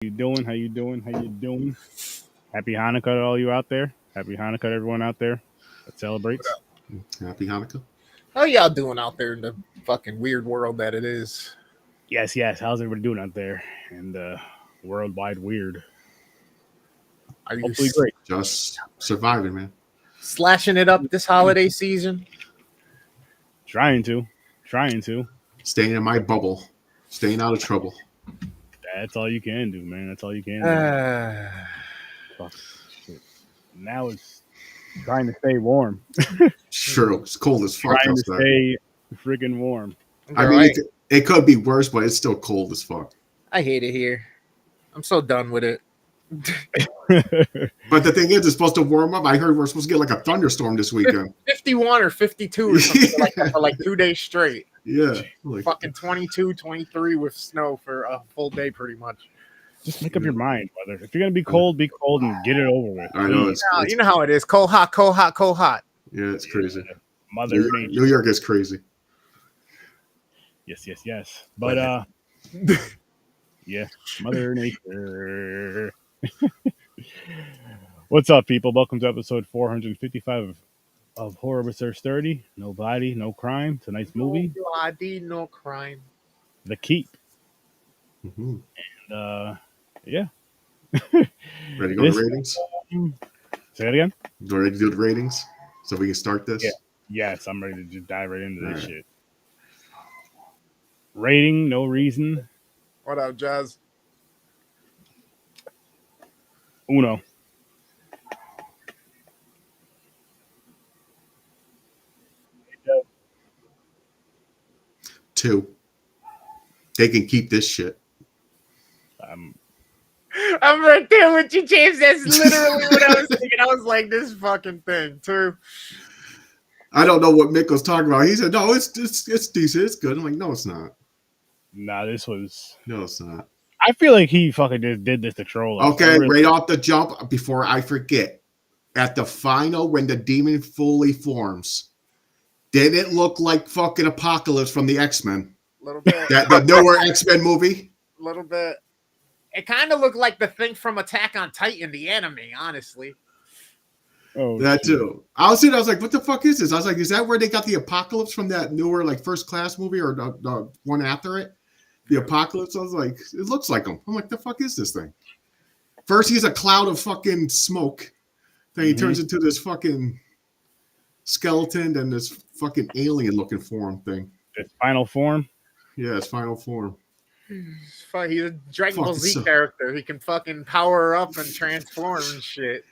You doing? How you doing? How you doing? Happy Hanukkah to all you out there. Happy Hanukkah to everyone out there that celebrates. Happy Hanukkah. How y'all doing out there in the fucking weird world that it is? Yes, yes. How's everybody doing out there in the worldwide weird? Are you Hopefully great. Just surviving, man. slashing it up this holiday season? Trying to. Staying in my bubble. Staying out of trouble. That's all you can do, man. That's all you can do. Fuck. Shit. Now it's trying to stay warm. Sure, it's cold as fuck Trying outside. to stay freaking warm. I mean, it could be worse, but it's still cold as fuck. I hate it here. I'm so done with it. But the thing is, it's supposed to warm up. I heard we're supposed to get like a thunderstorm this weekend. 51 or 52 or something like that for like 2 days straight. Yeah. Like, Fucking 22, 23 with snow for a full day pretty much. Just make up your mind, brother. If you're gonna be cold and get it over with. I know. You know how it is. Cold, hot, cold, hot, cold, hot. Yeah, it's crazy. Mother Nature. New York is crazy. Yes. But yeah, Mother Nature. What's up, people? Welcome to episode 455 of Horror with Sir Sturdy. No body, no crime. Tonight's movie, No ID, no crime. The Keep. Mm-hmm. And yeah. Ready to go to ratings? Say that again? You ready to do the ratings so we can start this? Yeah. Yes, I'm ready to just dive right into this All right. shit. Rating, no reason. What up, Jazz? Uno. Two. They can keep this shit. I'm right there with you, James. That's literally what I was thinking. I was like, this fucking thing, too. I don't know what Mick was talking about. He said, no, it's decent. It's good. I'm like, no, it's not. Nah, this was... No, it's not. I feel like he fucking just did this to troll us. Okay, right off the jump, before I forget, at the final, when the demon fully forms, did it look like fucking Apocalypse from the X-Men? A little bit. The newer X-Men movie? A little bit. It kind of looked like the thing from Attack on Titan, the anime, honestly. Oh, That shit. too. I was like, what the fuck is this? I was like, is that where they got the Apocalypse from that newer, like, First Class movie or the one after it? The Apocalypse? I was like, it looks like him. I'm like, the fuck is this thing? First, he's a cloud of fucking smoke. Then he turns into this fucking skeleton and this fucking alien-looking form thing. Its final form? Yeah, his final form. He's a Dragon Ball Z Fucking character. He can fucking power up and transform and shit.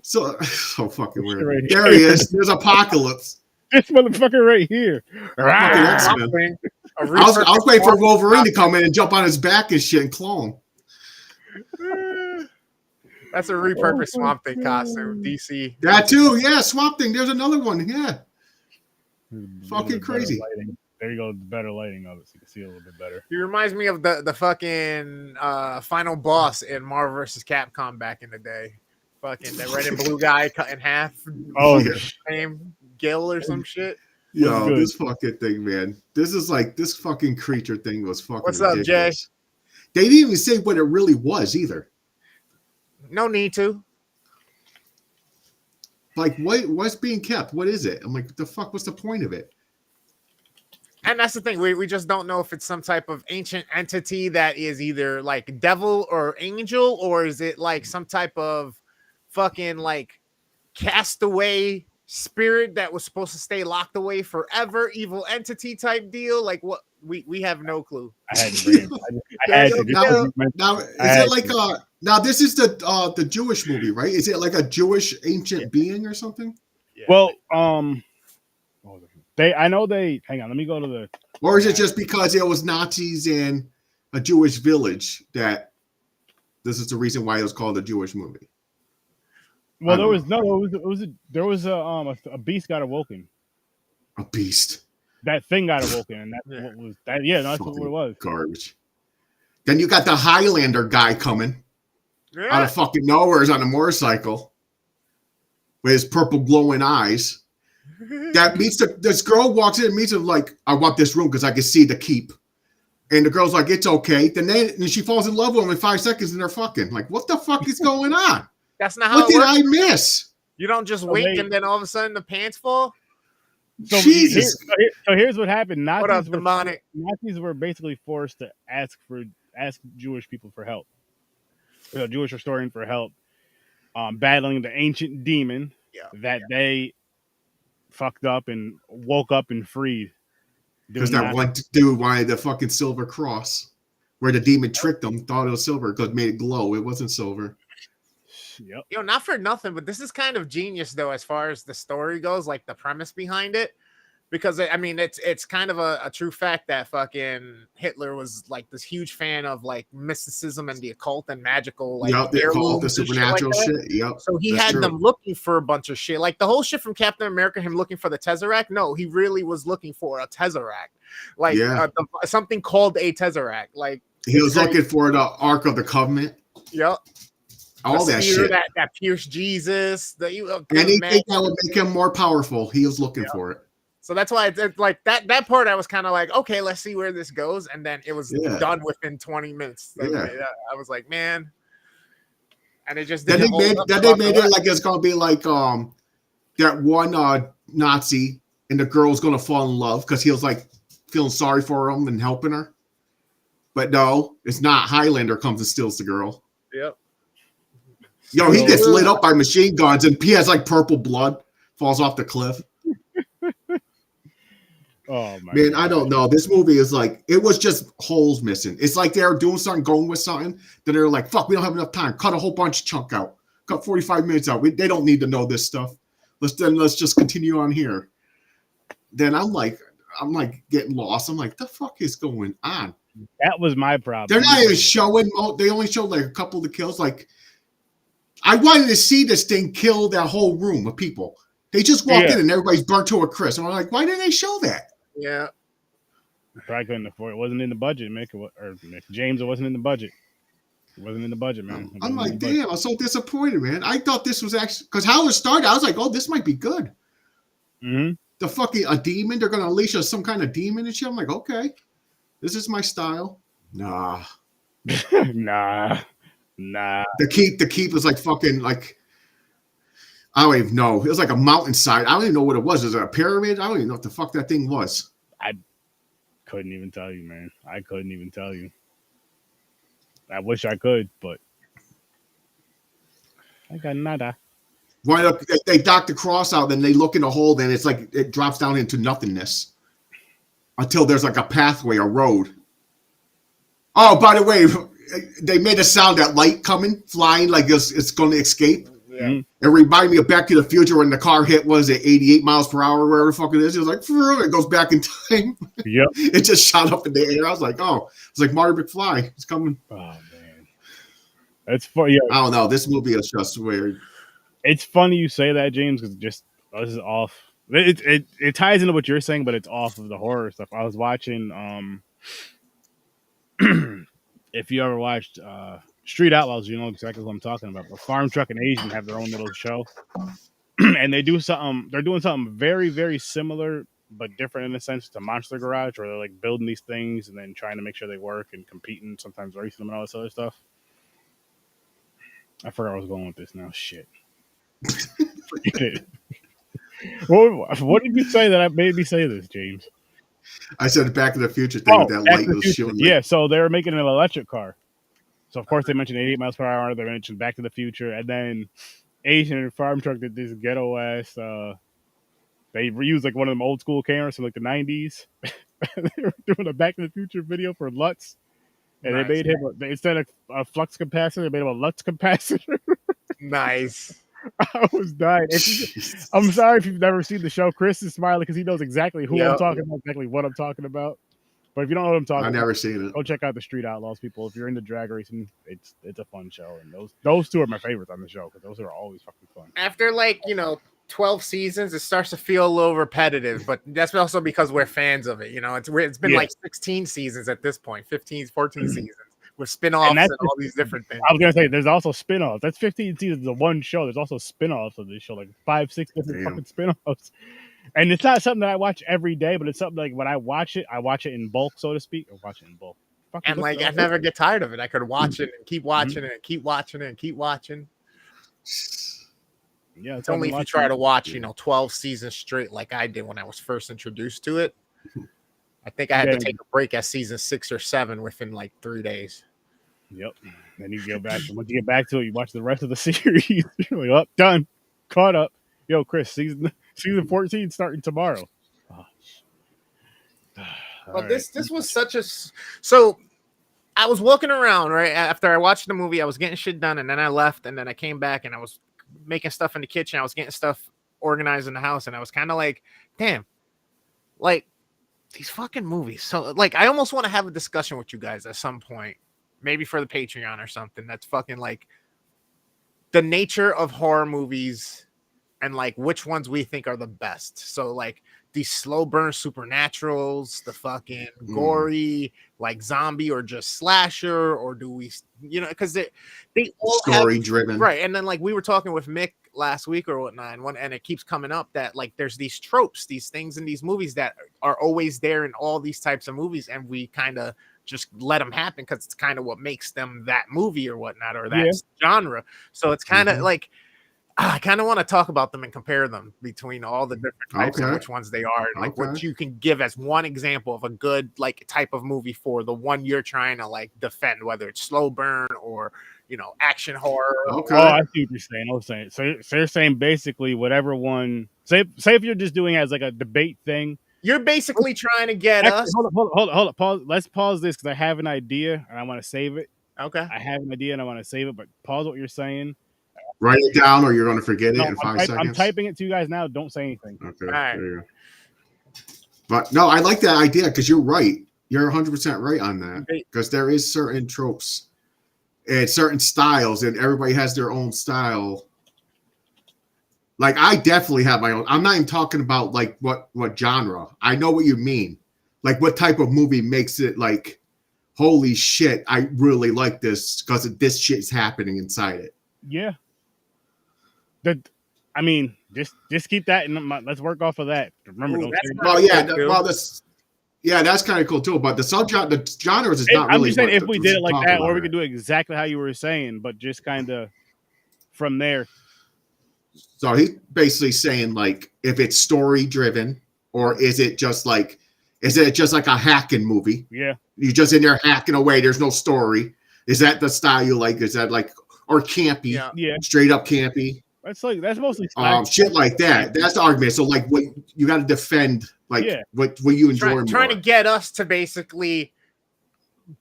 So fucking weird. Right There he is. There's Apocalypse. This motherfucker right here. Fucking X-Men. I was waiting for Wolverine to come in and jump on his back and shit and claw him. That's a repurposed Swamp Thing costume, DC. That too, yeah. Swamp Thing. There's another one. Yeah. Fucking crazy. Lighting. There you go. Better lighting of it, so you can see a little bit better. He reminds me of the fucking final boss in Marvel vs. Capcom back in the day. Fucking that red and blue guy cut in half. Oh, Yeah. Name Gil or some shit. Yo, good. this fucking thing, man. This is like this fucking creature thing was fucking What's up, ridiculous. They didn't even say what it really was either. No need to. Like, what's being kept? What is it? I'm like, what the fuck? What's the point of it? And that's the thing. We just don't know if it's some type of ancient entity that is either like devil or angel, or is it like some type of fucking like castaway spirit that was supposed to stay locked away forever, evil entity type deal. Like what? We have no clue. I had to bring it. I had to. Now, is it like now this is the Jewish movie, right? Is it like a Jewish ancient being or something? Yeah. Well, I know they. Hang on, let me go to the. Or is it just because it was Nazis in a Jewish village that this is the reason why it was called a Jewish movie? Well, there was a beast got awoken. A beast. That thing got awoken, and that's what was that. Yeah, that's what it was. Garbage. Then you got the Highlander guy coming out of fucking nowhere on a motorcycle with his purple glowing eyes. That meets this girl walks in and meets him like, I want this room because I can see the keep. And the girl's like, it's okay. Then she falls in love with him in 5 seconds and they're fucking. Like, what the fuck is going on? That's not how What it did works. I miss? You don't just wink and then all of a sudden the pants fall. So Jesus. Here's what happened. What up, demonic? Nazis were basically forced to ask Jewish people for help. Jewish historian for help, battling the ancient demon that they fucked up and woke up and freed. Because that one dude wanted the fucking silver cross, where the demon tricked him, thought it was silver because it made it glow. It wasn't silver. Yep. You know, not for nothing, but this is kind of genius though, as far as the story goes, like the premise behind it. Because I mean, it's kind of a true fact that fucking Hitler was like this huge fan of like mysticism and the occult and magical, like the occult, the supernatural shit. Yep. So he had them looking for a bunch of shit, like the whole shit from Captain America, him looking for the Tesseract. No, he really was looking for a Tesseract, like something called a Tesseract. Like he was looking for the Ark of the Covenant. Yep. All that shit that pierced Jesus. Anything that would make him more powerful, he was looking for it. So that's why it's like that part. I was kind of like, okay, let's see where this goes, and then it was done within 20 minutes. I was like, man, and it just didn't. Then they made it like it's gonna be like that one Nazi, and the girl's gonna fall in love because he was like feeling sorry for him and helping her. But no, it's not. Highlander comes and steals the girl. Yep. Yo, he gets lit up by machine guns and he has like purple blood, falls off the cliff. Oh my man, God. I don't know. This movie is like, it was just holes missing. It's like they're doing something, going with something. Then they're like, fuck, we don't have enough time. Cut a whole bunch of chunk out. Cut 45 minutes out. They don't need to know this stuff. Let's just continue on here. Then I'm like getting lost. I'm like, the fuck is going on? That was my problem. They're not even showing. They only showed like a couple of the kills. Like, I wanted to see this thing kill that whole room of people. They just walked in and everybody's burnt to a crisp. And I'm like, why didn't they show that? Yeah. Probably couldn't afford it. It wasn't in the budget, Mick. James, it wasn't in the budget. It wasn't in the budget, man. I'm like, damn, I'm so disappointed, man. I thought this was actually, because how it started, I was like, oh, this might be good. Mm-hmm. The fucking, a demon, they're going to unleash some kind of demon and shit. I'm like, okay, this is my style. Nah. Nah. The keep was like fucking, like, I don't even know. It was like a mountainside. I don't even know what it was. Was it a pyramid? I don't even know what the fuck that thing was. I couldn't even tell you, man. I couldn't even tell you. I wish I could, but I got nada. Why they dock the cross out, then they look in a hole, then it's like it drops down into nothingness until there's like a pathway, a road. Oh, by the way, they made a sound, that light coming, flying, like it's going to escape. Yeah. It reminded me of Back to the Future when the car hit, was it 88 miles per hour, wherever the fuck it is. It was like, it goes back in time. Yep. It just shot up in the air. I was like, oh, it's like Marty McFly. It's coming. Oh, man. It's funny. Yeah. I don't know. This movie is just weird. It's funny you say that, James, because this is off. It ties into what you're saying, but it's off of the horror stuff. I was watching, if you ever watched Street Outlaws, you know exactly what I'm talking about. But Farm Truck and Asian have their own little show, and they do something. They're doing something very, very similar, but different in a sense to Monster Garage, where they're like building these things and then trying to make sure they work and competing, sometimes racing them and all this other stuff. I forgot where I was going with this now. Shit. What did you say that made me say this, James? I said Back to the Future thing with that light was showing. Yeah, so they were making an electric car. So, of course, they mentioned 88 miles per hour. They mentioned Back to the Future. And then Asian and Farm Truck did this ghetto-ass... they reused, like, one of them old-school cameras from, like, the 90s. They were doing a Back to the Future video for Lutz. And they made him... instead of a flux capacitor, they made him a Lutz capacitor. Nice. I was dying. I'm sorry if you've never seen the show. Chris is smiling because he knows exactly who I'm talking about, exactly what I'm talking about. But if you don't know what I'm talking about, I've never seen it. Go check out the Street Outlaws, people. If you're into drag racing, it's a fun show. And those two are my favorites on the show because those are always fucking fun. After 12 seasons, it starts to feel a little repetitive, but that's also because we're fans of it. It's been like 16 seasons at this point, 15, 14 seasons. With spin-offs and all these different things. I was going to say, there's also spin-offs. That's 15 seasons of one show. There's also spin-offs of this show, like 5, 6 different fucking spin-offs. And it's not something that I watch every day, but it's something like when I watch it in bulk, so to speak, or watch it in bulk. And like, I never get tired of it. I could watch it and keep watching it and keep watching it and keep watching. Yeah, it's only if you try to watch, 12 seasons straight like I did when I was first introduced to it. I think I had to take a break at season 6 or 7 within like 3 days. Yep. Then you go back. Once you get back to it, you watch the rest of the series. You're like, done, caught up. Yo, Chris, season 14 starting tomorrow. Oh. But this was such a so. I was walking around right after I watched the movie. I was getting shit done, and then I left, and then I came back, and I was making stuff in the kitchen. I was getting stuff organized in the house, and I was kind of like, damn, like these fucking movies. So like, I almost want to have a discussion with you guys at some point, maybe for the Patreon or something. That's fucking like the nature of horror movies and like which ones we think are the best. So like these slow burn supernaturals, the fucking gory, like zombie or just slasher, or do we, because they all story driven, right? And then like we were talking with Mick last week or whatnot, and it keeps coming up that like there's these tropes, these things in these movies that are always there in all these types of movies, and we kind of just let them happen because it's kind of what makes them that movie or whatnot, or that genre. So it's kind of like, I kind of want to talk about them and compare them between all the different types and which ones they are, and like what you can give as one example of a good like type of movie for the one you're trying to like defend, whether it's slow burn or action horror. Okay. Oh, I see what you're saying. I was saying so you're saying basically whatever one. Say if you're just doing it as like a debate thing. You're basically trying to get us. Hold up. Pause. Let's pause this because I have an idea and I want to save it. Okay. I have an idea and I want to save it, but pause what you're saying. Write it down, or you're going to forget it in 5 seconds. I'm typing it to you guys now. Don't say anything. Okay. All right. There you go. But no, I like that idea because you're right. You're 100% right on that, because there is certain tropes and certain styles, and everybody has their own style. Like I definitely have my own. I'm not even talking about like what genre. I know what you mean. Like what type of movie makes it like, holy shit, I really like this because this shit's happening inside it. Yeah. I mean, just keep that in mind. Let's work off of that. Remember, that's kind of cool too. But the genres is not really. I'm just saying if we did it like that, or we could do it exactly how you were saying, but just kind of from there. So he's basically saying like, if it's story driven, or is it just like a hacking movie? Yeah, you're just in there hacking away. There's no story. Is that the style you like? Is that like, or campy? Yeah, straight up campy. That's mostly shit like that. That's the argument. So like, what you got to defend, like what you enjoy trying to get us to basically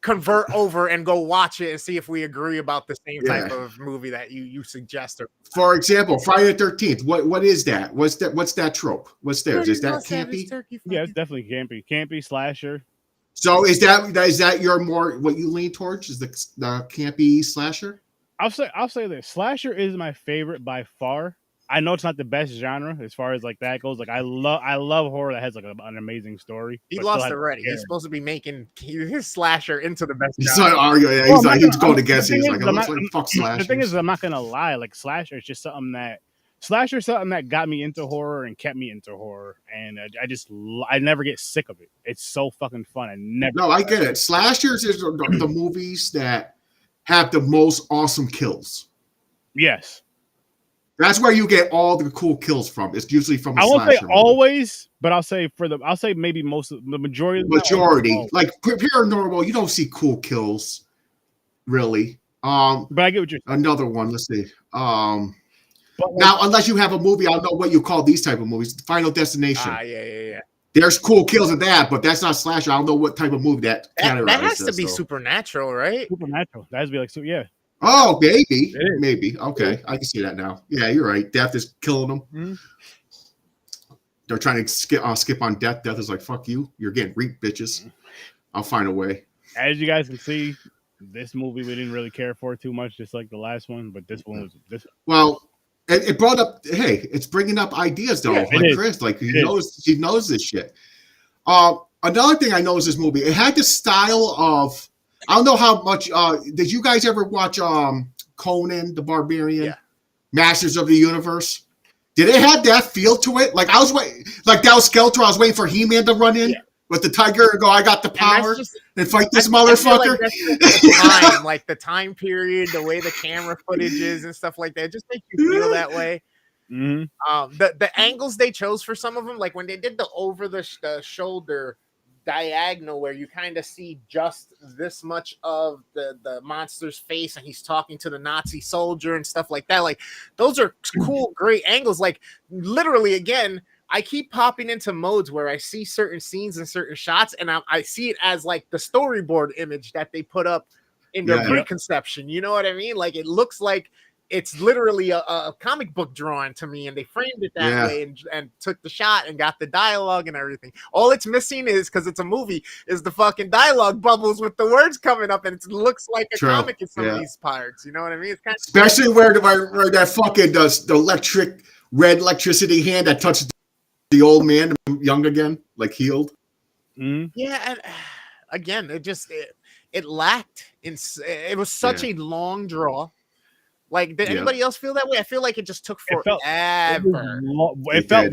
convert over and go watch it and see if we agree about the same type of movie that you suggest. For example, Friday the 13th. What is that? What's that trope? What's theirs? Is that campy? Yeah, it's definitely campy slasher. So is that your more what you lean towards? Is the campy slasher? I'll say this. Slasher is my favorite by far. I know it's not the best genre as far as like that goes. Like I love horror that has like an amazing story. He lost already. He's supposed to be making his slasher into the best. He's not arguing. Yeah, he's going to guess. He's like, fuck slasher. The thing is, I'm not gonna lie. Like slasher is just something that got me into horror and kept me into horror, and I never get sick of it. It's so fucking fun. I get it. Slashers is the movies that have the most awesome kills. Yes. That's where you get all the cool kills from. It's usually from a slasher movie. I won't say always, but I'll say maybe most of the majority. Like paranormal, you don't see cool kills, really. But I get what you're saying. Another one, let's see. Now, unless you have a movie, I don't know what you call these type of movies. Final Destination. Yeah. There's cool kills in that, but that's not slasher. I don't know what type of movie that has to be supernatural, right? Supernatural. That has to be like, so yeah. Oh, maybe. Okay, I can see that now. Yeah, you're right. Death is killing them. Mm-hmm. They're trying to skip on death. Death is like, fuck you. You're getting reaped, bitches. I'll find a way. As you guys can see, this movie we didn't really care for too much, just like the last one. But this one was this. Well, it brought up. Hey, it's bringing up ideas though. Yeah, Chris, like he knows this shit. Another thing I know is this movie. It had the style of. I don't know how much. Did you guys ever watch Conan the Barbarian? Yeah. Masters of the Universe? Did it have that feel to it? Like I was waiting, like that was Skeletor. I was waiting for He-Man to run in with the tiger and go, "I got the power," and fight this motherfucker. Like that's the time, like the time period, the way the camera footage is and stuff like that. It just makes you feel that way. Mm-hmm. The angles they chose for some of them, like when they did the over the shoulder diagonal, where you kind of see just this much of the monster's face, and he's talking to the Nazi soldier and stuff like that. Like those are cool, great angles. Like literally, again, I keep popping into modes where I see certain scenes and certain shots, and I see it as like the storyboard image that they put up in their preconception. You know what I mean? Like it looks like it's literally a comic book drawing to me, and they framed it that way and took the shot and got the dialogue and everything. All it's missing is, because it's a movie, is the fucking dialogue bubbles with the words coming up, and it looks like a comic in some of these parts. You know what I mean? It's kind of especially where that fucking the red electricity hand that touched the old man, young again, like healed. Mm-hmm. Yeah, and again, it lacked. It was such a long draw. Like, did anybody else feel that way? I feel like it just took forever. It felt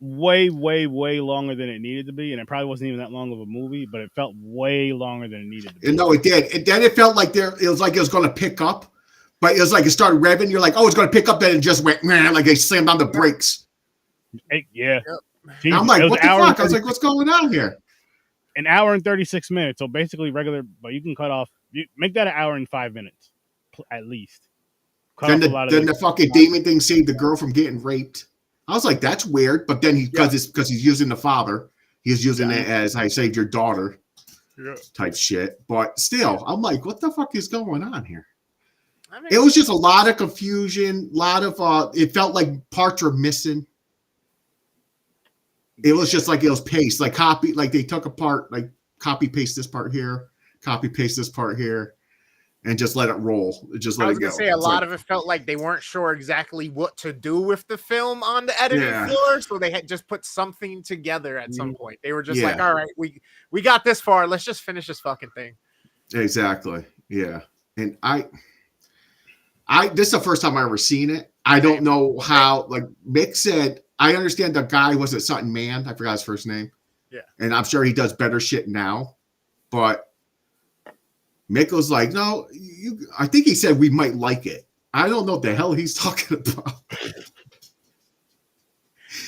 way longer than it needed to be, and it probably wasn't even that long of a movie, but it felt way longer than it needed to be. No, it did. And then it felt like it was going to pick up, but it was like it started revving. You're like, oh, it's going to pick up, then it just went, man, like they slammed on the brakes. Yeah. Jeez, I'm like, what the fuck? I was like, what's going on here? An hour and 36 minutes. So basically regular, but you can cut off. Make that an hour and 5 minutes, at least. Then the fucking demon thing saved the girl from getting raped. I was like, that's weird. But then because he's using the father, he's using it as I saved your daughter type shit. But still, I'm like, what the fuck is going on here? I mean, it was just a lot of confusion, it felt like parts were missing. It was just like it was paced, like they took apart, like copy paste this part here, copy paste this part here. And just let it roll. Just let it go. I was going to say, a lot of it felt like they weren't sure exactly what to do with the film on the editing floor, so they had just put something together at some point. They were just like, all right, we got this far. Let's just finish this fucking thing. Exactly. Yeah. And this is the first time I ever seen it. I don't know how, like Mick said, I understand the guy was a Sutton Man. I forgot his first name. Yeah. And I'm sure he does better shit now. But Mick was like, no, I think he said we might like it. I don't know what the hell he's talking about.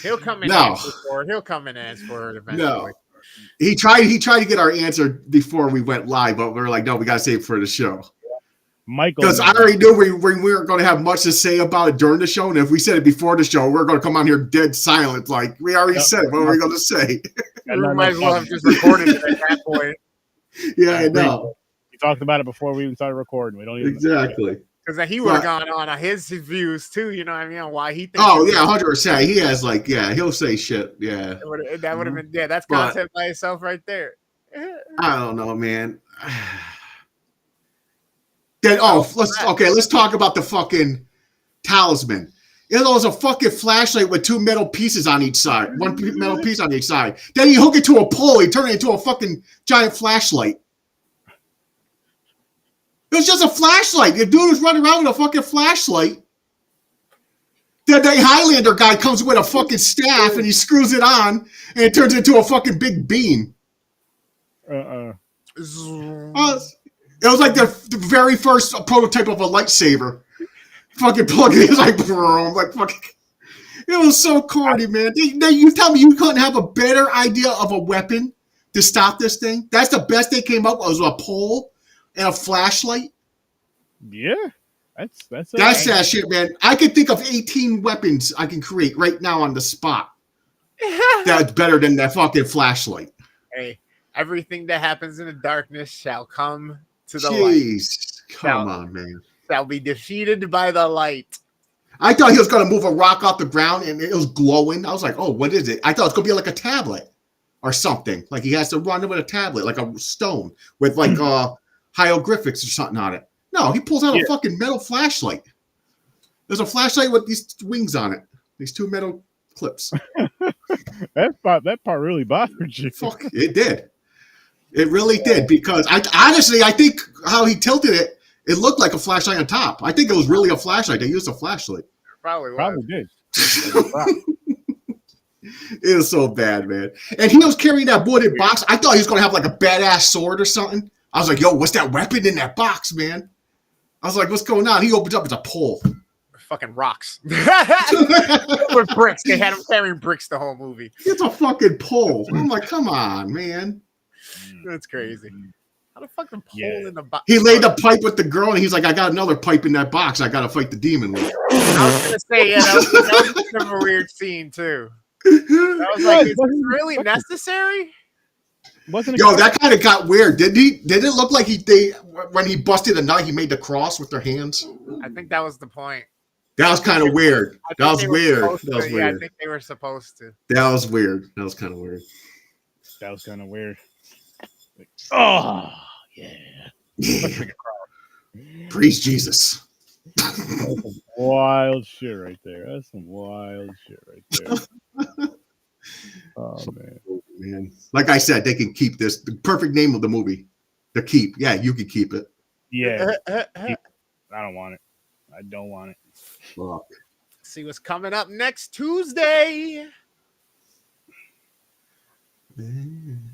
He'll come in and answer for it. He'll come in and answer for it eventually. No. He tried to get our answer before we went live, but we were like, no, we got to save it for the show. Michael. Because I already knew we weren't going to have much to say about it during the show. And if we said it before the show, we're going to come on here dead silent. Like, we already said it. What are we going to say? We might as well have just recorded it at that point. Yeah, I know. We talked about it before we even started recording. We don't even exactly. Because he would have gone on his views too, you know what I mean? On why he thinks. Oh, yeah, 100%. He has, like, he'll say shit. Yeah. That would have been, that's content by itself right there. I don't know, man. Then, let's talk about the fucking talisman. It was a fucking flashlight with two metal pieces on each side. One metal piece on each side. Then you hook it to a pole. You turn it into a fucking giant flashlight. It was just a flashlight. The dude was running around with a fucking flashlight. Then the Highlander guy comes with a fucking staff and he screws it on and it turns into a fucking big beam. It was like the very first prototype of a lightsaber. Fucking plug it in, like fucking. It was so corny, man. You tell me you couldn't have a better idea of a weapon to stop this thing? That's the best they came up with, was a pole and a flashlight. Yeah, that's that shit, man. I can think of 18 weapons I can create right now on the spot. That's better than that fucking flashlight. Hey, everything that happens in the darkness shall come to the light. Come on, man. Shall be defeated by the light. I thought he was going to move a rock off the ground and it was glowing. I was like, oh, what is it? I thought it was going to be like a tablet or something. Like he has to run it with a tablet, like a stone with like hieroglyphics or something on it. No, he pulls out a fucking metal flashlight. There's a flashlight with these wings on it. These two metal clips. That part really bothered you. Fuck, it did. It really did, because I think how he tilted it looked like a flashlight on top. I think it was really a flashlight. They used a flashlight. Probably did. It was so bad, man. And he was carrying that wooden box. I thought he was gonna have like a badass sword or something. I was like, yo, what's that weapon in that box, man? I was like, what's going on? He opens up, it's a pole. Fucking rocks. With bricks. They had him carrying bricks the whole movie. It's a fucking pole. I'm like, come on, man. That's crazy. How the fuck the pole in the box? He laid the pipe with the girl, and he's like, I got another pipe in that box. I got to fight the demon with it. I was going to say, yeah, that was kind of a weird scene, too. I was like, is this really necessary? Yo, that kind of got weird. Did it look like when he busted a nut, he made the cross with their hands? I think that was the point. That was kind of weird. That was weird. Yeah, I think they were supposed to. That was weird. That was kind of weird. That was kind of weird. Like, oh, yeah. Praise Jesus. That's some wild shit right there. That's some wild shit right there. Oh, man. Like I said, they can keep this. The perfect name of the movie. The Keep. Yeah, you can keep it. Yeah. I don't want it. I don't want it. Fuck. See what's coming up next Tuesday.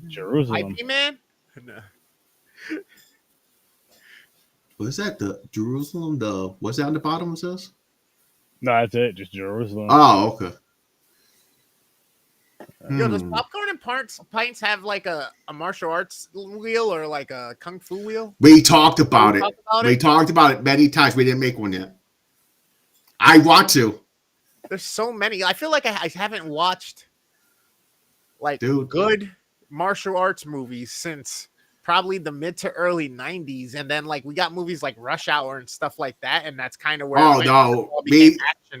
Jerusalem. IP Man? No. What is that? The Jerusalem? What's that on the bottom of this? No, that's it. Just Jerusalem. Oh, okay. Yo, does Popcorn and Pints have like a martial arts wheel or like a kung fu wheel? We talked about it. We talked about it many times. We didn't make one yet. I want to. There's so many. I feel like I haven't watched like good martial arts movies since probably the mid to early 90s. And then like we got movies like Rush Hour and stuff like that. And that's kind of where action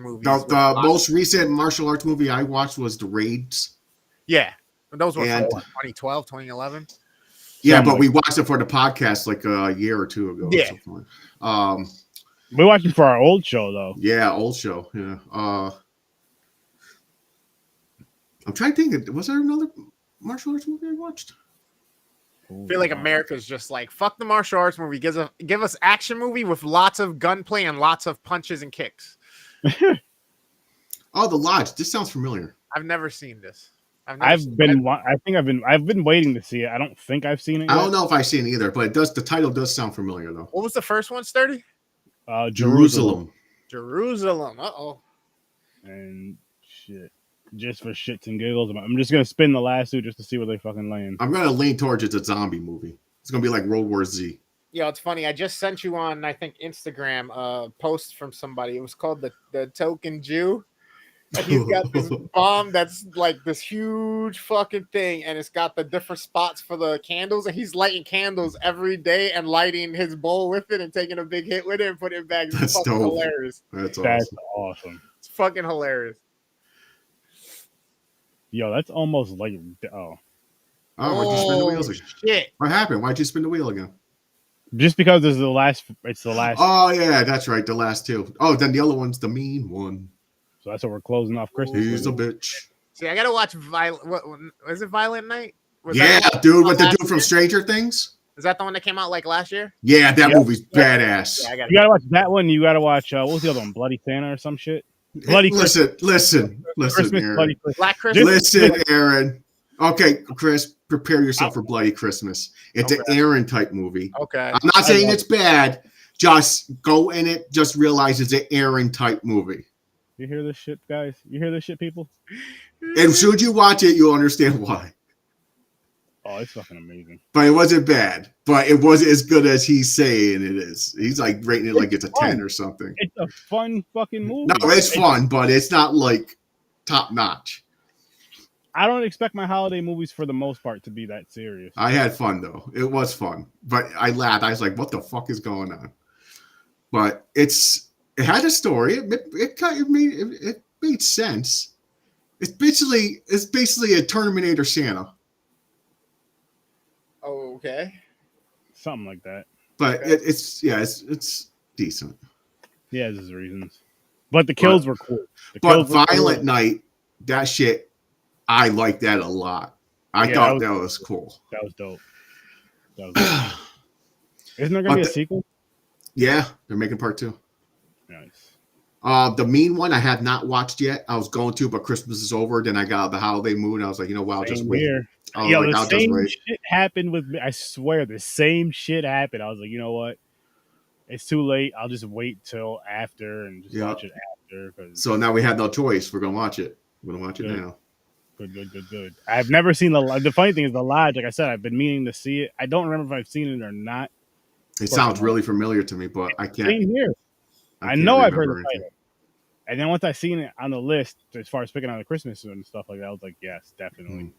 movies. The most recent martial arts movie I watched was The Raids. Yeah. Those were from 2012, 2011. Yeah, but we watched it for the podcast like a year or two ago. Yeah. We watched it for our old show though. Yeah, old show. Yeah. I'm trying to think. Was there another martial arts movie I watched? I feel like America's just like, fuck the martial arts movie. Give us action movie with lots of gunplay and lots of punches and kicks. Oh, The Lodge. This sounds familiar. I've never seen this. I've been waiting to see it. I don't think I've seen it yet. I don't know if I've seen it either, but the title does sound familiar though. What was the first one, Sturdy? Jerusalem. Uh-oh. And shit. Just for shits and giggles. I'm just gonna spin the last two just to see where they fucking land. I'm gonna lean towards it's a zombie movie. It's gonna be like World War Z. Yeah, it's funny. I just sent you on, I think, Instagram a post from somebody. It was called the Token Jew. And he's got this bomb that's like this huge fucking thing, and it's got the different spots for the candles, and he's lighting candles every day and lighting his bowl with it and taking a big hit with it and putting it back. It's fucking hilarious. That's awesome. It's fucking hilarious. Yo, that's almost like why'd you spin the wheels again? Shit. What happened? Why'd you spin the wheel again? Just because it's the last. Oh yeah, that's right. The last two. Oh, then the other one's the mean one. So that's what we're closing off Christmas. He's a bitch. See, I gotta watch is it Violent Night? Dude, with the dude from Stranger Things. Is that the one that came out like last year? Yeah, that movie's badass. Yeah, you gotta watch that one. You gotta watch what was the other one? Bloody Santa or some shit. Listen, Christmas, Aaron. Bloody Christmas. Black Christmas. Listen, Aaron. Okay, Chris, prepare yourself for Bloody Christmas. It's an Aaron type movie. Okay. I'm not saying it's bad. Just go in it. Just realize it's an Aaron type movie. You hear this shit, guys? You hear this shit, people? And should you watch it, you'll understand why. Oh, it's fucking amazing. But it wasn't bad. But it wasn't as good as he's saying it is. He's like rating it like it's a 10 or something. It's a fun fucking movie. No, it's fun, but it's not like top notch. I don't expect my holiday movies for the most part to be that serious. I had fun though. It was fun. But I laughed. I was like, what the fuck is going on? But it had a story. It made sense. It's basically a Terminator Santa. Oh, okay. Something like that. But it's decent. He has his reasons. But the kills were cool. Violent Night, that shit, I like that a lot. I thought that was cool. That was dope. Isn't there gonna be a sequel? Yeah, they're making part 2. Nice. The Mean one I have not watched yet. I was going to, but Christmas is over. Then I got the holiday mood. I was like, you know what? I'll just Same wait. here. I was Yo, like, the I'll just same wait. shit happened with me. I swear, the same shit happened. I was like, you know what? It's too late. I'll just wait till after and just Yeah. watch it after. Cause So now we have no choice. We're gonna watch it. We're gonna watch it Good. now. Good. I've never seen the funny thing is the Lodge. Like I said, I've been meaning to see it. I don't remember if I've seen it or not. It sounds really familiar to me, but I can't. Same here. I can't know I've heard remember the anything. title. And then once I seen it on the list, as far as picking out the Christmas and stuff like that, I was like, yes, definitely.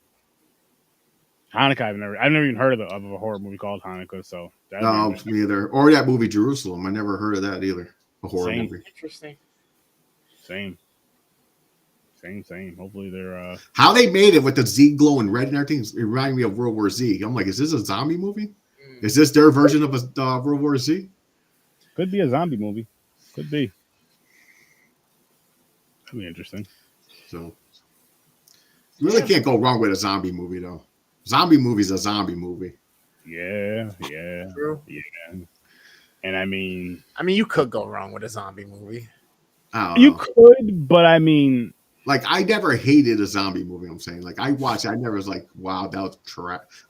Hanukkah, I've never even heard of a horror movie called Hanukkah. So No, me either. Or that movie Jerusalem. I never heard of that either. A horror Same. movie. Interesting. Same. Hopefully they're How they made it with the Z glowing red and everything. It reminded me of World War Z. I'm like, is this a zombie movie? Is this their version of a World War Z? could be a zombie movie. Could be. That'd be interesting. So you really can't go wrong with a zombie movie though. Zombie movie's a zombie movie. Yeah. True. Yeah. And I mean, you could go wrong with a zombie movie. I don't you know. could, but I mean, Like I never hated a zombie movie. I'm saying, like I watched. I never was like, wow, that was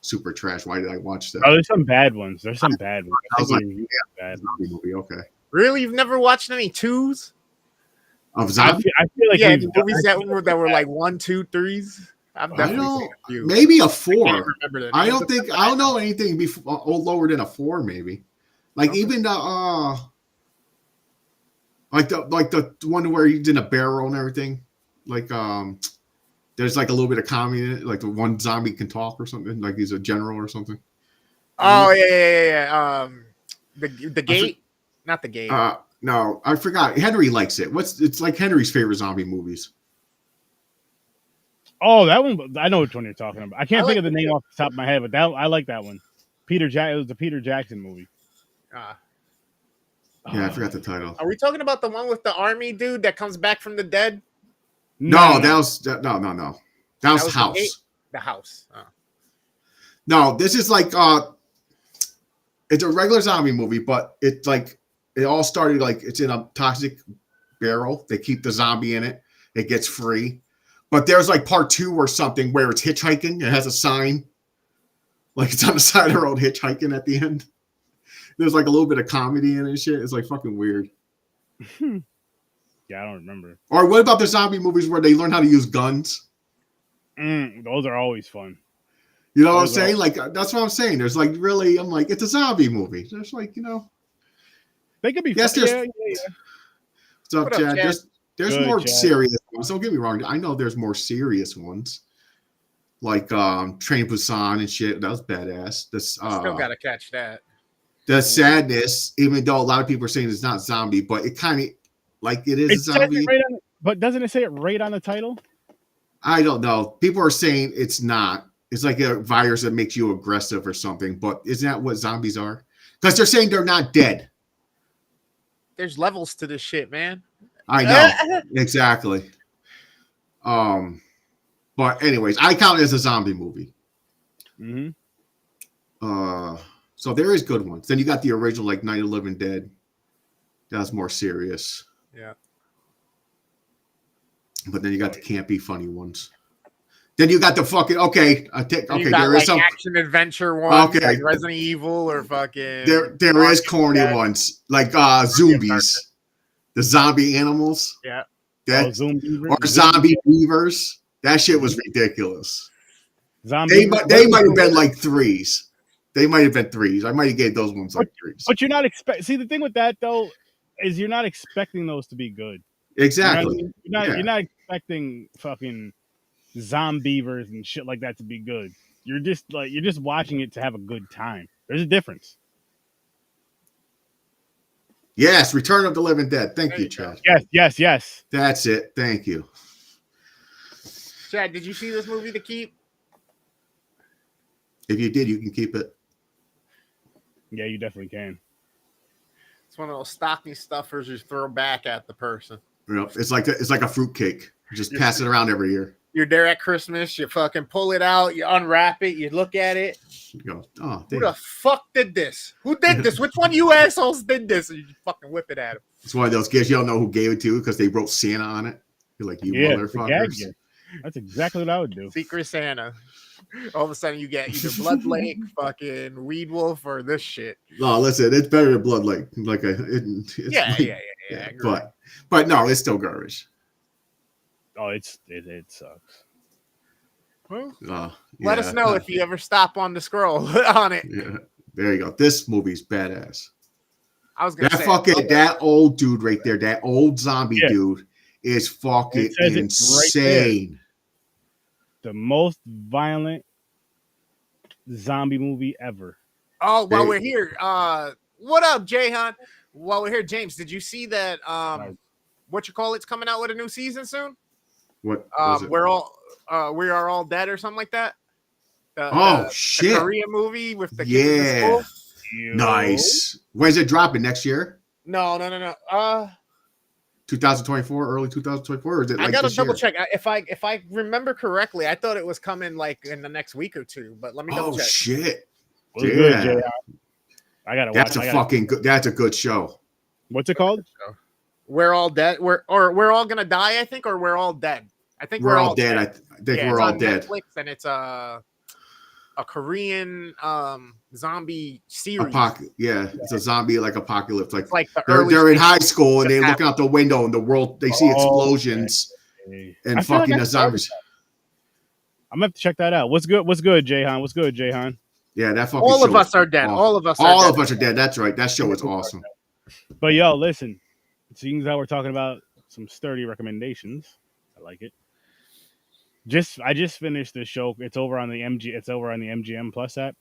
super trash. Why did I watch that? oh, there's some bad ones. I was like, think bad. Zombie movie, okay. Really, you've never watched any twos? Of I zombie, feel like Yeah, we've movies done- that were like 1, 2, 3s. I've I definitely don't. seen a few. Maybe a I 4. can't remember the I names don't of think. them, I don't know anything before lower than a 4. Maybe, like Okay. even the like the one where he's in a barrel and everything. Like there's like a little bit of comedy in it. Like the one zombie can talk or something. Like he's a general or something. Oh yeah. The Gate, not the Gate. No, I forgot. Henry likes it. It's like Henry's favorite zombie movies. Oh, that one. I know which one you're talking about. I can't I think like of the it name too. off the top of my head, but I like that one. It was the Peter Jackson movie. Yeah, I forgot the title. Are we talking about the one with the army dude that comes back from the dead? No, that was no. That was was the House. Gate? The House. Oh. No, this is like it's a regular zombie movie, but it's like it all started like it's in a toxic barrel. They keep the zombie in it. It gets free. But there's like part 2 or something where it's hitchhiking. It has a sign. Like it's on the side of the road hitchhiking at the end. There's like a little bit of comedy in it and shit. It's like fucking weird. Yeah, I don't remember. Or what about the zombie movies where they learn how to use guns? Those are always fun. You know what I'm saying? Like that's what I'm saying. There's like really, I'm like, it's a zombie movie. There's like, you know. They could be Yes, fun. there's. Yeah. What's up, What up, Chad? Chad? There's Good, more Chad. serious ones. Don't get me wrong. I know there's more serious ones. Like Train Busan and shit. That was badass. This Still gotta catch that. the sadness, even though a lot of people are saying it's not zombie, but it kind of like it is It a says zombie. it right on, but doesn't it say it right on the title? I don't know. People are saying it's not. It's like a virus that makes you aggressive or something. But isn't that what zombies are? Because they're saying they're not dead. There's levels to this shit, man. I know. Exactly. But anyways, I count it as a zombie movie. Mm-hmm. So there is good ones. Then you got the original, like Night of the Living Dead. That's more serious. Yeah. But then you got the campy, funny ones. Then you got the fucking okay. Okay, You got there like is some action adventure ones, Okay. like Resident Evil or fucking. there is corny ones like zombies, the zombie animals. Yeah. That Zombie or zombie beavers. That shit was ridiculous. Zombie. They might have been like 3s. They might have been 3s. I might have gave those ones like 3s. But you're not See, the thing with that though is you're not expecting those to be good. Exactly. You know what I mean? You're not expecting fucking zombievers and shit like that to be good. You're just watching it to have a good time. There's a difference. Yes, Return of the Living Dead. Thank There you, you go. Chad. Yes. That's it. Thank you. Chad, did you see this movie To Keep? If you did, you can keep it. Yeah, you definitely can. It's one of those stocking stuffers you throw back at the person. You know, it's like a fruitcake. You just pass it around every year. You're there at Christmas. You fucking pull it out. You unwrap it. You look at it. You go, oh, Who damn. the fuck did this? Who did this? Which one of you assholes did this? And you fucking whip it at him. It's one of those gifts you don't know who gave it to you because they wrote Santa on it. You're like, you motherfuckers. That's exactly what I would do. Secret Santa. All of a sudden, you get either Blood Lake, fucking Weed Wolf, or this shit. No, listen, it's better than Blood Lake. Yeah. But no, it's still garbage. Oh, it sucks. Well, let us know if you ever stop on the scroll on it. Yeah, there you go. This movie's badass. I was gonna say that old dude right there, that old zombie dude, is fucking insane. Right, the most violent zombie movie ever. Oh, while we're here, what up, Jayhan? While we're here, James, did you see that? What you call it's coming out with a new season soon? What? We are all dead or something like that. Shit! The Korean movie with the kids in school. Nice. When's it dropping next year? No. 2024, early 2024, or is it? Like I gotta this double year? check. If I remember correctly, I thought it was coming like in the next week or two. But let me double check. Oh shit! Well, good, I gotta watch. That's a good show. What's it called? We're all dead. We're all gonna die. I think, or we're all dead. I think we're all dead. I think we're all dead. Netflix, and it's a Korean zombie series. It's a zombie like apocalypse. Like they're in high school and they look out the window and the world they see explosions and fucking the zombies. I'm gonna have to check that out. What's good, Jayhan? Yeah, that fucking. All of us are dead. All of us are dead. That's right. That show is awesome. But yo, listen, seeing as how we're talking about some sturdy recommendations, I like it. I just finished the show. It's over on the MGM Plus app.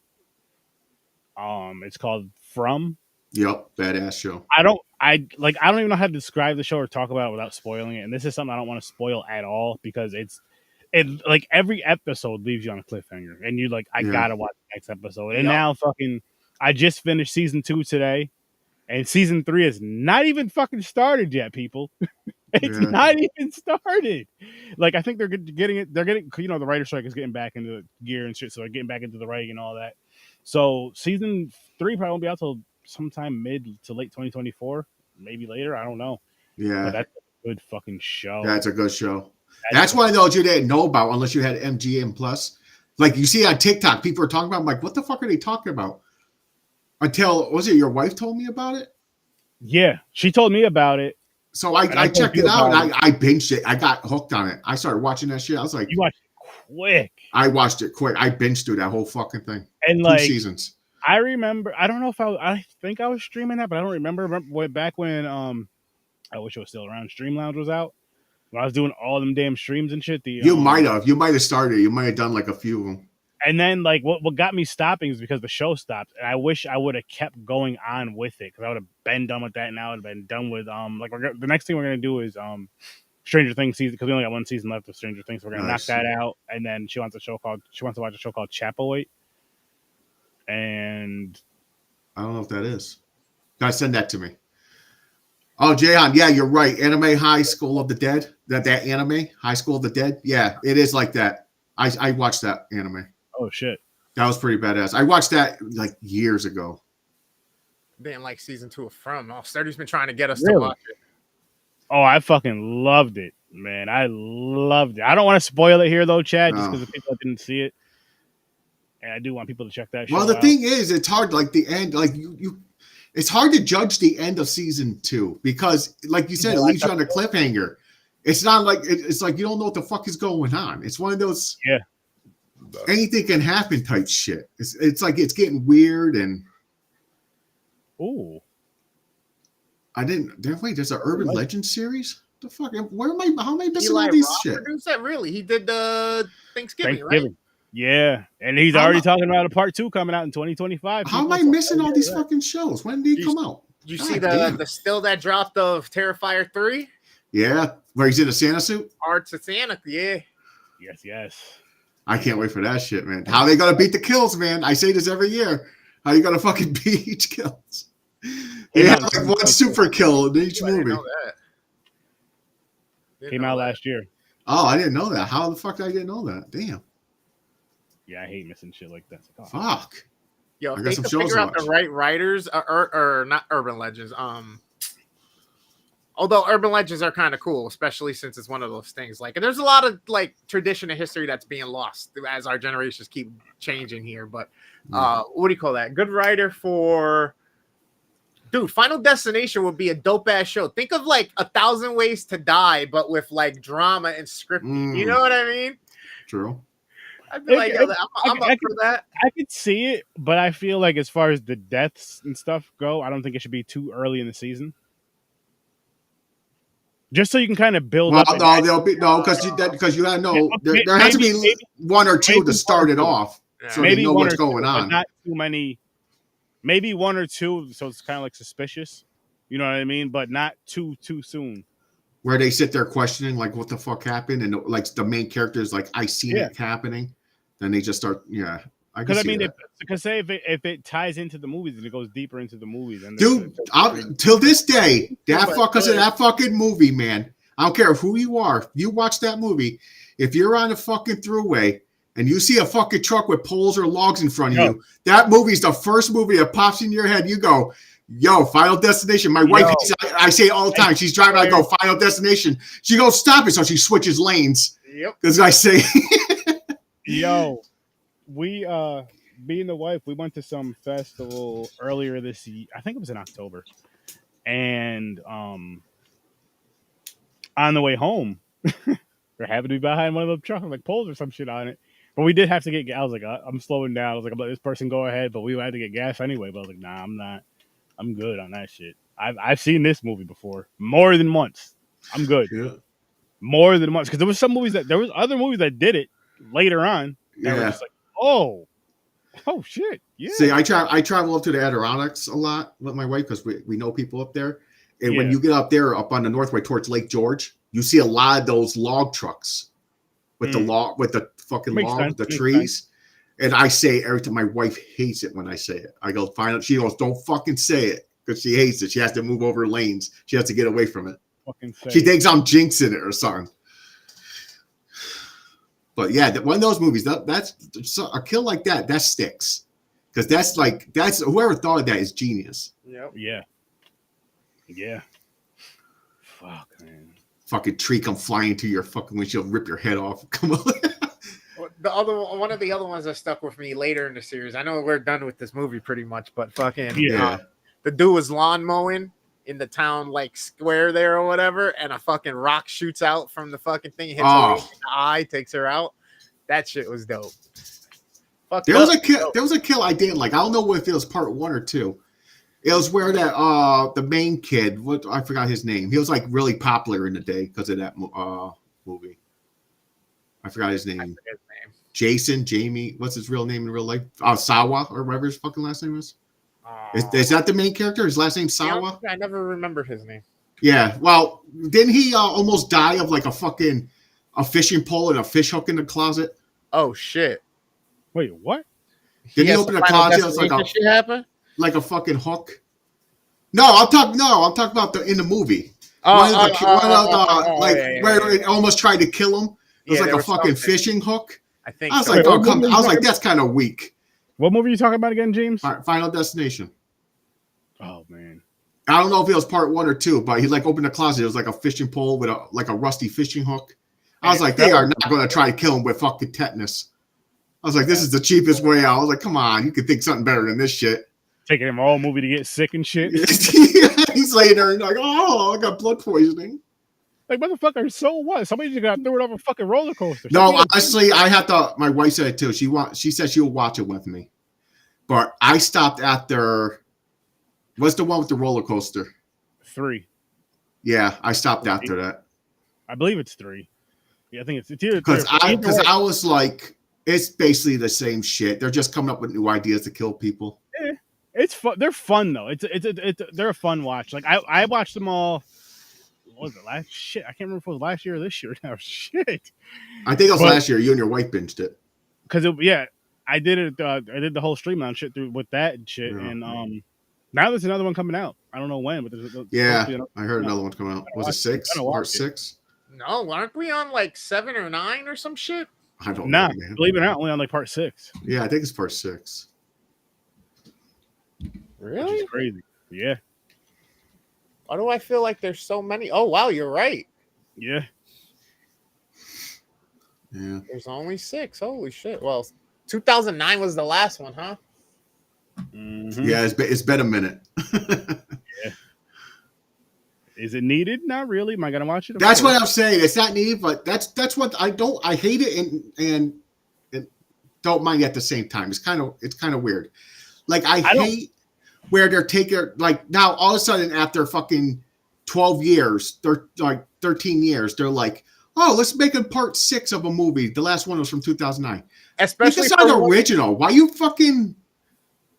It's called From. Yep, badass show. I don't even know how to describe the show or talk about it without spoiling it. And this is something I don't want to spoil at all because it like every episode leaves you on a cliffhanger, and you like gotta watch the next episode. And now I just finished season 2 today, and season 3 is not even fucking started yet, people. It's not even started. Like I think they're getting it. They're getting the writer strike is getting back into gear and shit, so they're getting back into the writing and all that. So season 3 probably won't be out till sometime mid to late 2024, maybe later. I don't know. Yeah, but that's a good fucking show. That's a good show. That's one of those you didn't know about unless you had MGM Plus. Like you see on TikTok, people are talking about. I'm like, what the fuck are they talking about? Until was it your wife told me about it? Yeah, she told me about it. So I checked it out and I binged it. I got hooked on it. I started watching that shit. I was like, you watched it quick. I watched it quick. I binged through that whole fucking thing. And 2 like seasons. I remember. I don't know if I think I was streaming that, but I don't remember back when. I wish it was still around. Stream Lounge was out. When I was doing all them damn streams and shit. You might have started. You might have done like a few of them. And then like what got me stopping is because the show stopped, and I wish I would have kept going on with it because I would have been done with that, and I would have been done with the next thing we're gonna do is Stranger Things season because we only got 1 season left of Stranger Things. So we're gonna knock that out, and then she wants to watch a show called Chapelwaite. And I don't know if that is. Guys, send that to me. Oh, Jayon, yeah, you're right. Anime High School of the Dead. That anime High School of the Dead. Yeah, it is like that. I watched that anime. Oh shit, that was pretty badass. I watched that like years ago. Didn't like season 2 of From. Sturdy's been trying to get us to watch it. Oh, I fucking loved it, man. I loved it. I don't want to spoil it here though, Chad, just because the people that didn't see it. And I do want people to check that show out. Well, the thing is, it's hard. Like the end, like it's hard to judge the end of season 2 because, like you said, it leaves you on a cliffhanger. It's not like it's like you don't know what the fuck is going on. It's one of those anything can happen type shit. It's like it's getting weird and. Ooh. Wait, there's an urban legend series? The fuck? How am I missing Eli all these Roth shit? produced that, really? He did the Thanksgiving, right? Yeah. And he's already talking about a part 2 coming out in 2025. How am I missing all these fucking shows? When did he come out? Did you see the still that dropped of Terrifier 3? Yeah. Where he's in a Santa suit? Arts of Santa, yeah. Yes. I can't wait for that shit, man. How they gonna beat the kills, man? I say this every year. How you gonna fucking beat each kills? They have like one super kill in each movie. Came out last year. Oh, I didn't know that. How the fuck did I didn't know that? Damn. Yeah, I hate missing shit like that. It's like, oh, Fuck. Yo, I if got they some could shows figure to out the watch. right writers, or not urban legends. Although urban legends are kind of cool, especially since it's one of those things. Like, there's a lot of like tradition and history that's being lost as our generations keep changing here. But what do you call that? Good writer for. Dude, Final Destination would be a dope ass show. Think of like 1,000 Ways to Die, but with like drama and scripting. You know what I mean? True. I'd be like, yo, I'm up for that. I could see it, but I feel like as far as the deaths and stuff go, I don't think it should be too early in the season. Just so you can kind of build up. No, there'll be no because you gotta know there has to be one or two to start it off, so they know what's going on. Not too many. Maybe one or two, so it's kind of like suspicious. You know what I mean? But not too soon. Where they sit there questioning, like, what the fuck happened? And, like, the main character is like, I seen it happening. Then they just start, Because, I mean, because say if it ties into the movies and it goes deeper into the movies. And dude, till this day, that fucking movie, man. I don't care who you are. You watch that movie. If you're on a fucking throughway and you see a fucking truck with poles or logs in front of you, that movie's the first movie that pops in your head. You go, yo, Final Destination. My wife, I say it all the time. She's driving, I go, Final Destination. She goes, stop it. So she switches lanes. Yep. Because I say, yo, we, me and the wife, we went to some festival earlier this year. I think it was in October. And on the way home, we're having to be behind one of the trucks, like poles or some shit on it. But we did have to get. I was like, I'm slowing down. I was like, I'm letting this person go ahead, but we had to get gas anyway. But I was like, nah, I'm not. I'm good on that shit. I've seen this movie before more than once. I'm good. More than once, because there was other movies that did it later on. That were just like, oh shit, yeah. See, I travel up to the Adirondacks a lot with my wife because we know people up there. And when you get up there, up on the northway towards Lake George, you see a lot of those log trucks with the fucking log, the trees. And I say every time, my wife hates it when I say it. I go, fine. She goes, don't fucking say it, because she hates it. She has to move over lanes. She has to get away from it. She thinks I'm jinxing it or something. But yeah, one of those movies, that's a kill like that sticks. Because that's whoever thought of that is genius. Yep. Yeah. Fuck, man. Fucking tree come flying to your fucking windshield, rip your head off. Come on. One of the other ones that stuck with me later in the series. I know we're done with this movie pretty much, but fucking the dude was lawn mowing in the town like square there or whatever, and a fucking rock shoots out from the fucking thing, hits her in the eye, takes her out. That shit was dope. There was a kill I didn't like. I don't know if it was part 1 or 2. It was where that the main kid, I forgot his name. He was like really popular in the day because of that movie. I forgot his name. Jason, Jamie, what's his real name in real life? Sawa or whatever his fucking last name is. Is that the main character? His last name Sawa? I never remembered his name. Yeah, well, didn't he almost die of like a fishing pole and a fish hook in the closet? Oh shit! Wait, what? Didn't he open the closet? It was like shit happen? Like a fucking hook. No, I'm talking about in the movie. Where it almost tried to kill him. It was like a fucking fishing hook. I think. I was like, I was like, that's kind of weak. What movie are you talking about again, James? Final Destination. Oh man. I don't know if it was part 1 or 2, but he like opened the closet. It was like a fishing pole with a rusty fishing hook. I was like, they are not going to try to kill him with fucking tetanus. I was like, this is the cheapest way out. I was like, come on, you could think something better than this shit. Taking him all movie to get sick and shit. He's laying there and like, I got blood poisoning. Like, motherfucker, so what? Somebody just got thrown off a fucking roller coaster. No, honestly, I have to. My wife said it too. She said she'll watch it with me, but I stopped after. What's the one with the roller coaster? 3. Yeah, I stopped after that. I believe it's 3. Yeah, I think it's either because I was like, it's basically the same shit. They're just coming up with new ideas to kill people. Yeah, it's fun. They're fun though. They're a fun watch. Like I watched them all. What was it last? Shit, I can't remember if it was last year or this year now. Shit. I think it was last year. You and your wife binged it. Because I did it. I did the whole stream on shit through with that and shit. Yeah. And now there's another one coming out. I don't know when, but I heard another one coming out. Was it 6? Part 6? No, aren't we on like 7 or 9 or some shit? I don't Nah, know, man. believe it or not, only on like part 6. Yeah, I think it's part 6. Which Really? is crazy. Yeah. Why do I feel like there's so many? Oh wow, you're right. Yeah. Yeah. There's only 6. Holy shit. Well, 2009 was the last one, huh? Mm-hmm. Yeah, it's been a minute. Yeah. Is it needed? Not really. Am I gonna watch it? That's what I'm saying. It's not needed, but that's what I don't. I hate it and don't mind at the same time. It's kind of weird. Like I hate where they're taking, like, now all of a sudden after fucking 12 years, they're like 13 years, they're like, oh, let's make a part 6 of a movie. The last one was from 2009. Especially This is not original. Why you fucking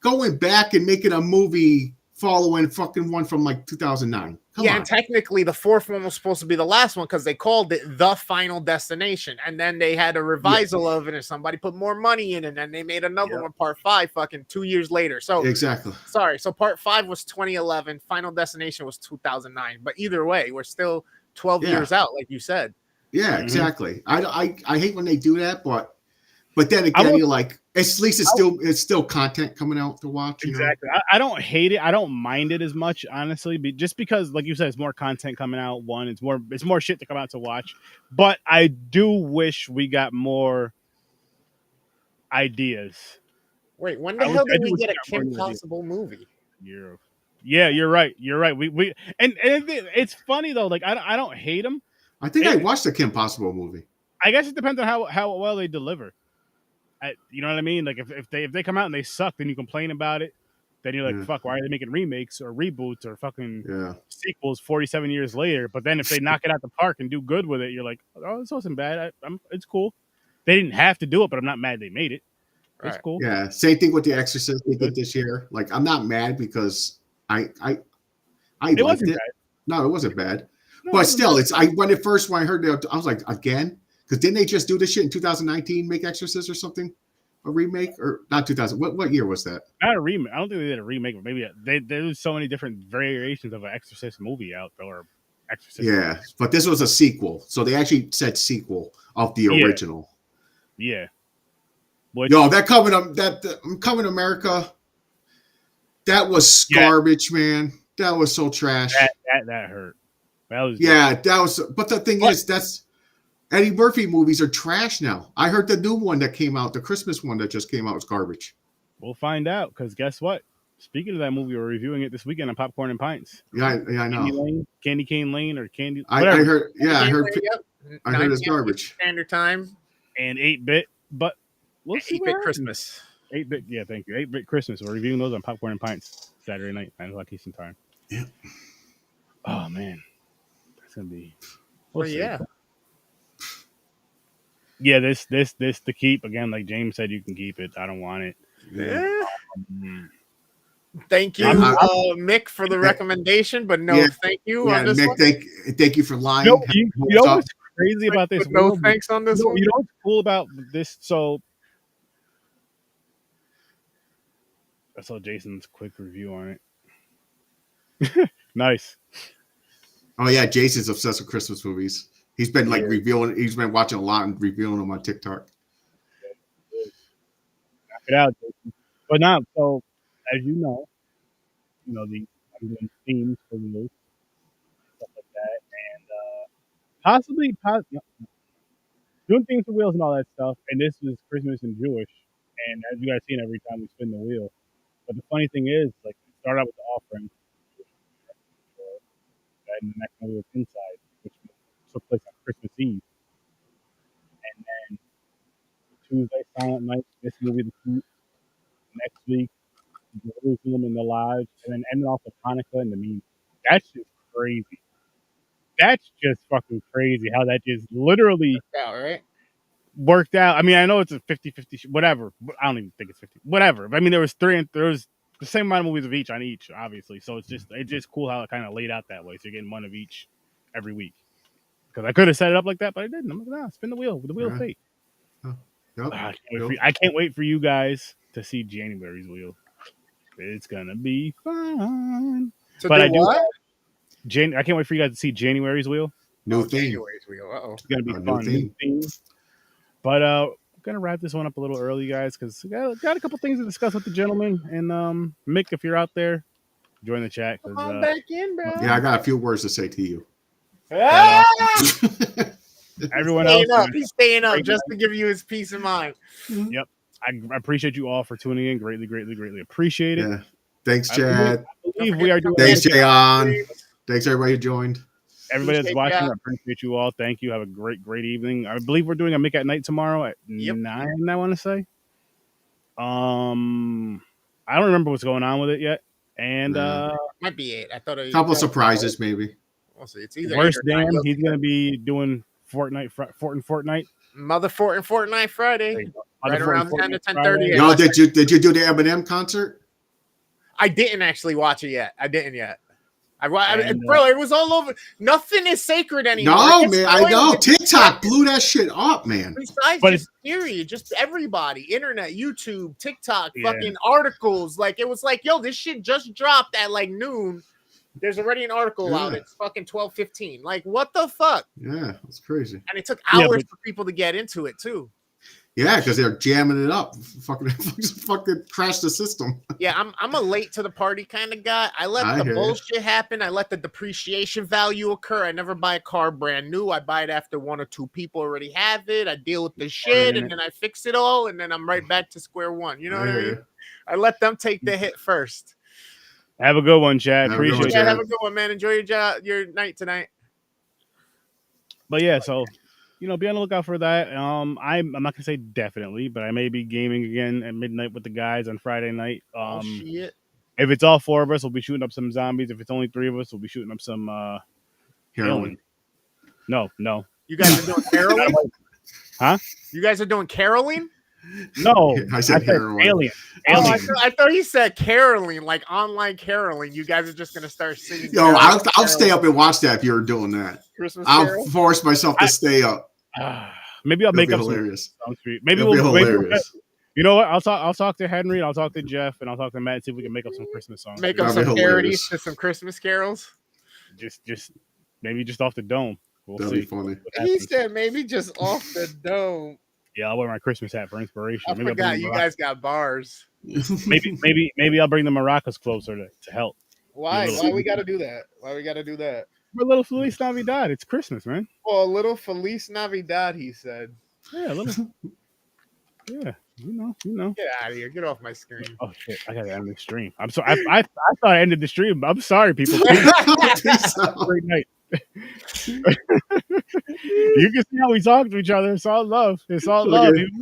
going back and making a movie following fucking one from like 2009? Come on. And technically the 4th one was supposed to be the last one because they called it The Final Destination, and then they had a revisal of it, and somebody put more money in it, and then they made another one, part 5, fucking 2 years later. So Exactly. sorry, so part 5 was 2011, Final Destination was 2009, but either way, we're still 12 years out, like you said. Yeah, exactly. I hate when they do that, but then again, you're like, at least it's still content coming out to watch. Exactly. You know? I don't hate it. I don't mind it as much, honestly, just because, like you said, it's more content coming out. One, it's more shit to come out to watch. But I do wish we got more ideas. Wait, when the hell did we get a Kim Possible movie? Yeah, you're right. You're right. We and it's funny though. Like I don't hate them. I think I watched the Kim Possible movie. I guess it depends on how well they deliver. You know what I mean? Like if they come out and they suck, then you complain about it. Then you're like, fuck, why are they making remakes or reboots or fucking sequels 47 years later? But then if they knock it out the park and do good with it, you're like, oh, this wasn't bad. It's cool. They didn't have to do it, but I'm not mad they made it. It's cool. Yeah, same thing with The Exorcist they did this year. Like, I'm not mad because I liked it. Bad. No, it wasn't bad. No, but still, when I heard that, I was like, again? Because didn't they just do this shit in 2019, make Exorcist or something? A remake? Or not 2000? What year was that? Not a remake. I don't think they did a remake, but maybe there's so many different variations of an Exorcist movie out there. Or Exorcist movie. But this was a sequel. So they actually said sequel of the original. Yeah. That Coming to America, that was garbage, man. That was so trash. That hurt. That was that was. But the thing is, that's Eddie Murphy movies are trash now. I heard the new one that came out, the Christmas one that just came out, was garbage. We'll find out, because guess what? Speaking of that movie, we're reviewing it this weekend on Popcorn and Pints. Yeah, I know. Candy Cane Lane or Candy. I heard. Yeah, I heard. I heard it's garbage. Standard Time and 8-bit, but we'll see. 8-bit Christmas. 8-bit. Yeah, thank you. 8-bit Christmas. We're reviewing those on Popcorn and Pints Saturday night, 9 o'clock Eastern Time. Yeah. Oh man, that's gonna be. Yeah, this to keep again. Like James said, you can keep it. I don't want it. Yeah. Thank you, Mick, for the recommendation, but no, thank you. Yeah, on this Mick, one. Thank you for lying. You know what's crazy about this? No thanks on this one. You know what's cool about this? So I saw Jason's quick review on it. Nice. Oh yeah, Jason's obsessed with Christmas movies. He's been reviewing. He's been watching a lot and reviewing them on TikTok. Knock it out, Jason. But now, so as you know, I'm doing themes for wheels, stuff like that, and possibly doing things for wheels and all that stuff. And this is Christmas and Jewish, and as you guys seen every time we spin the wheel. But the funny thing is, like, we start out with the offering, and the next one was Inside, which took place on Christmas Eve, and then Tuesday, Silent Night, this movie, The Heat. Next week, Jerusalem and the Lives, and then ending off with Hanukkah and the Meme. That's just crazy. That's just fucking crazy how that just literally worked out. I mean, I know it's a 50-50, whatever. I don't even think it's 50. Whatever. I mean, there was the same amount of movies of each on each, obviously. So it's just cool how it kind of laid out that way. So you're getting one of each every week. Because I could have set it up like that, but I didn't. I'm like, nah, spin the wheel with the wheel of fate. Yep. I can't wait for you guys to see January's wheel. It's gonna be fun. So but I do. What? I can't wait for you guys to see January's wheel. New theme. January's wheel. Uh-oh. It's gonna be New fun. theme. New theme. But we're gonna wrap this one up a little early, guys, because we got a couple things to discuss with the gentleman. And Mick, if you're out there, join the chat. Come on back in, bro. Yeah, I got a few words to say to you. Ah! Everyone Staying else, up. He's staying up just to give you his peace of mind. Yep. I appreciate you all for tuning in. Greatly, greatly, greatly appreciate it. Yeah. Thanks, Chad. I believe we are doing. Thanks, Jayon. Thanks, everybody who joined. Everybody that's Appreciate watching, ya. I appreciate you all. Thank you. Have a great, great evening. I believe we're doing a Mick at Night tomorrow at 9, I want to say. I don't remember what's going on with it yet. And Might be 8. I thought A couple surprises, maybe. We'll see. It's either Worst 8 or 9. damn, he's gonna be doing Fortnite. Mother Fortnite Friday. Right around 10 to 10:30. Yo, did you do the Eminem concert? I didn't actually watch it yet. I didn't yet. Bro, it was all over. Nothing is sacred anymore. No, man, I know. TikTok blew that shit up, man. Besides But just period, just everybody, internet, YouTube, TikTok, Yeah. fucking articles. Like it was like, yo, this shit just dropped at like noon. There's already an article out. Yeah. It's fucking 12:15. Like what the fuck? Yeah, it's crazy. And it took Yeah, hours but- for people to get into it too. Yeah, because they're jamming it up. Fucking crash the system. Yeah, I'm a late to the party kind of guy. I let I the hear ya. bullshit happen. I let the depreciation value occur. I never buy a car brand new. I buy it after 1 or 2 people already have it. I deal with the shit and then I fix it all and then I'm right back to square one. You know what I mean? I let them take the hit first. Have a good one, Chad. Have a good one, Appreciate Yeah, it. have a good one, man. Enjoy your night tonight. But yeah, so be on the lookout for that. I'm not gonna say definitely, but I may be gaming again at midnight with the guys on Friday night. Oh shit. If it's all 4 of us, we'll be shooting up some zombies. If it's only 3 of us, we'll be shooting up some Heroin. No. You guys are doing caroling? Huh? You guys are doing caroling? No. I said heroin. alien. Oh, Alien. I thought he said caroling, like online caroling. You guys are just gonna start singing. Yo, I'll stay up and watch that if you're doing that. Christmas I'll Carol? force myself to stay up. Maybe I'll It'll make be up hilarious. some street. Maybe It'll be we'll hilarious. you know what? I'll talk to Henry, I'll talk to Jeff, and I'll talk to Matt and see if we can make up some Christmas songs. Make up That'd be some parodies hilarious. to some Christmas carols. Just maybe just off the dome. We'll That'd see. be funny. what He happens. said maybe just off the dome. Yeah, I'll wear my Christmas hat for inspiration. I Maybe I'll forgot bring you the guys got bars. maybe I'll bring the maracas closer to help. Why? Yeah. Why we gotta do that? Why we gotta do that? We're a little Feliz Navidad. It's Christmas, man. Oh, a little Feliz Navidad, he said. Yeah, a little. Yeah, you know. Get out of here. Get off my screen. Oh shit! I gotta end the stream. I'm sorry. I thought I ended the stream. I'm sorry, people. Peace out. Great night. You can see how we talk to each other. It's all love. It's all love. Okay.